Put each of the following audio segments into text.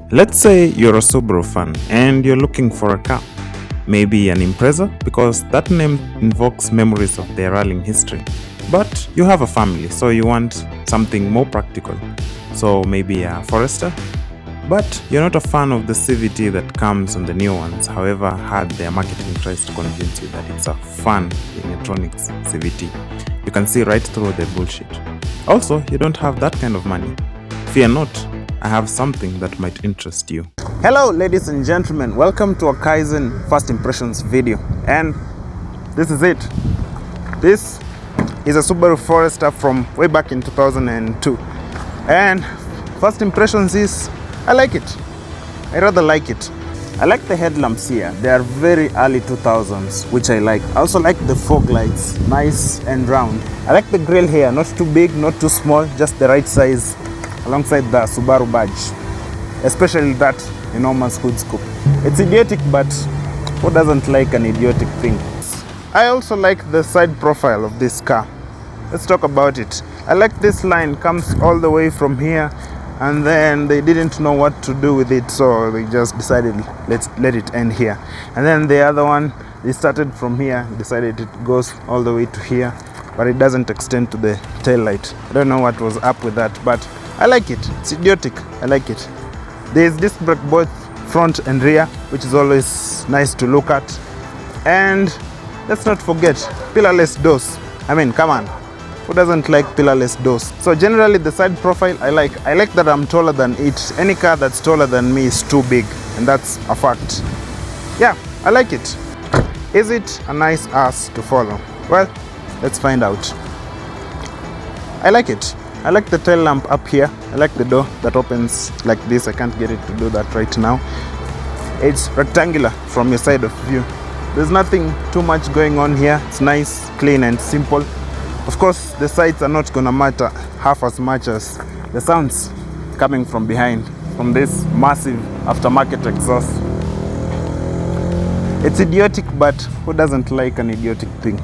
Let's say you're a Subaru fan and you're looking for a car. Maybe an Impreza, because that name invokes memories of their rallying history. But you have a family, so you want something more practical. So maybe a Forester. But you're not a fan of the CVT that comes on the new ones, however hard their marketing tries to convince you that it's a fun electronics CVT. You can see right through the bullshit. Also, you don't have that kind of money. Fear not, I have something that might interest you. Hello ladies and gentlemen, welcome to a Kaizen First Impressions video. And this is it. This is a Subaru Forester from way back in 2002. And first impressions is, I like it. I rather like it. I like the headlamps here. They are very early 2000s, which I like. I also like the fog lights, nice and round. I like the grille here, not too big, not too small, just the right size, alongside the Subaru badge. Especially that enormous hood scoop. It's idiotic, but who doesn't like an idiotic thing? I also like the side profile of this car. Let's talk about it. I like this line, comes all the way from here, and then they didn't know what to do with it, so they just decided let's let it end here. And then the other one, they started from here, decided it goes all the way to here, but it doesn't extend to the tail light. I don't know what was up with that, but I like it. It's idiotic. I like it. There's disc brake both front and rear, which is always nice to look at. And let's not forget pillarless doors. I mean, come on. Who doesn't like pillarless doors? So generally the side profile I like that I'm taller than it. Any car that's taller than me is too big, and that's a fact. Yeah, I like it. Is it a nice ass to follow? Well, let's find out. I like it. I like the tail lamp up here. I like the door that opens like this. I can't get it to do that right now. It's rectangular from your side of view. There's nothing too much going on here. It's nice, clean and simple. Of course, the sights are not gonna matter half as much as the sounds coming from behind, from this massive aftermarket exhaust. It's idiotic, but who doesn't like an idiotic thing?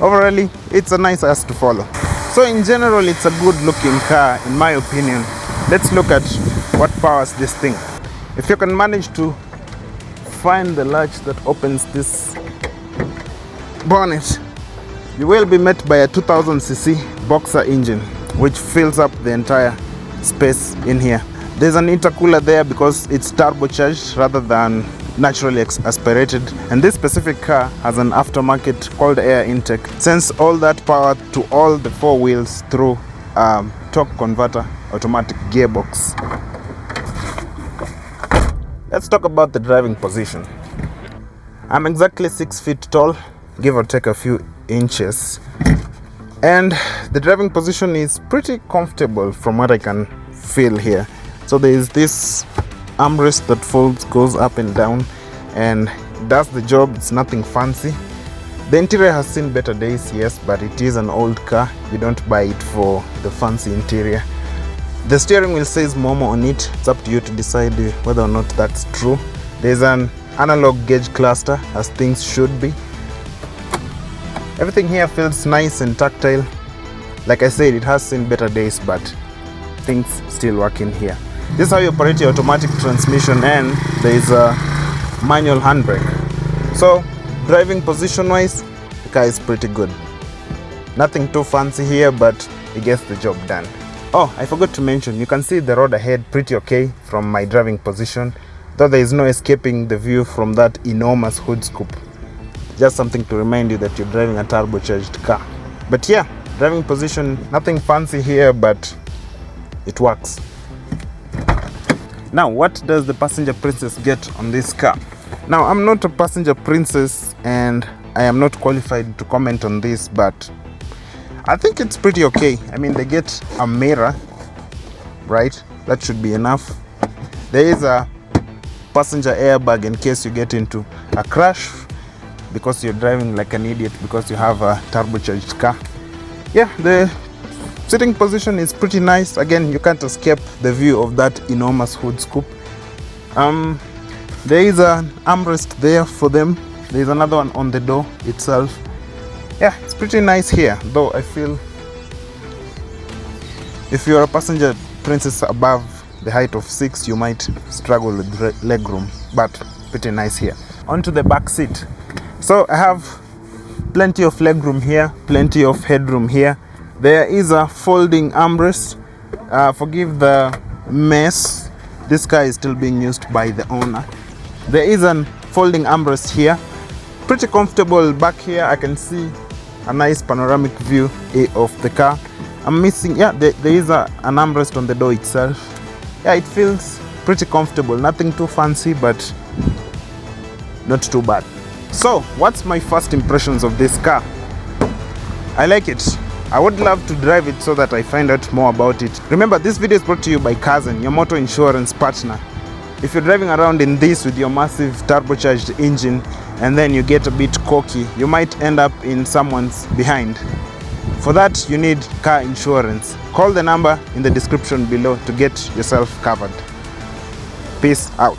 Overall, it's a nice ass to follow. So in general, it's a good looking car, in my opinion. Let's look at what powers this thing. If you can manage to find the latch that opens this bonnet, you will be met by a 2000cc boxer engine, which fills up the entire space in here. There's an intercooler there because it's turbocharged rather than naturally aspirated, and this specific car has an aftermarket cold air intake. Sends all that power to all the four wheels through torque converter automatic gearbox. Let's talk about the driving position. I'm exactly 6 feet tall, give or take a few inches, and the driving position is pretty comfortable from what I can feel here. So there is this armrest that folds, goes up and down, and does the job. It's nothing fancy. The interior has seen better days, yes, but it is an old car. You don't buy it for the fancy interior. The steering wheel says Momo on it. It's up to you to decide whether or not that's true. There's an analog gauge cluster, as things should be. Everything here feels nice and tactile. Like I said, it has seen better days, but things still work in here. This is how you operate your automatic transmission, and there is a manual handbrake. So driving position wise, the car is pretty good. Nothing too fancy here, but it gets the job done. Oh, I forgot to mention, you can see the road ahead pretty okay from my driving position, though there is no escaping the view from that enormous hood scoop. Just something to remind you that you're driving a turbocharged car. But yeah, driving position, nothing fancy here, but it works. Now, what does the passenger princess get on this car? Now, I'm not a passenger princess and I am not qualified to comment on this, but I think it's pretty okay. I mean, they get a mirror, right? That should be enough. There is a passenger airbag in case you get into a crash, because you're driving like an idiot because you have a turbocharged car. Yeah, the sitting position is pretty nice. Again, you can't escape the view of that enormous hood scoop. There is an armrest there for them. There's another one on the door itself. Yeah, it's pretty nice here, though I feel if you're a passenger princess above the height of 6, you might struggle with leg room, but pretty nice here. Onto the back seat. So I have plenty of leg room here, plenty of headroom here. There is a folding armrest. Forgive the mess, this car is still being used by the owner. There is a folding armrest here. Pretty comfortable back here. I can see a nice panoramic view of the car. I'm missing, there is an armrest on the door itself. It feels pretty comfortable, nothing too fancy, but not too bad. So what's my first impressions of this car? I like it. I would love to drive it so that I find out more about it. Remember, this video is brought to you by Cousin, your motor insurance partner. If you're driving around in this with your massive turbocharged engine and then you get a bit cocky, you might end up in someone's behind. For that, you need car insurance. Call the number in the description below to get yourself covered. Peace out.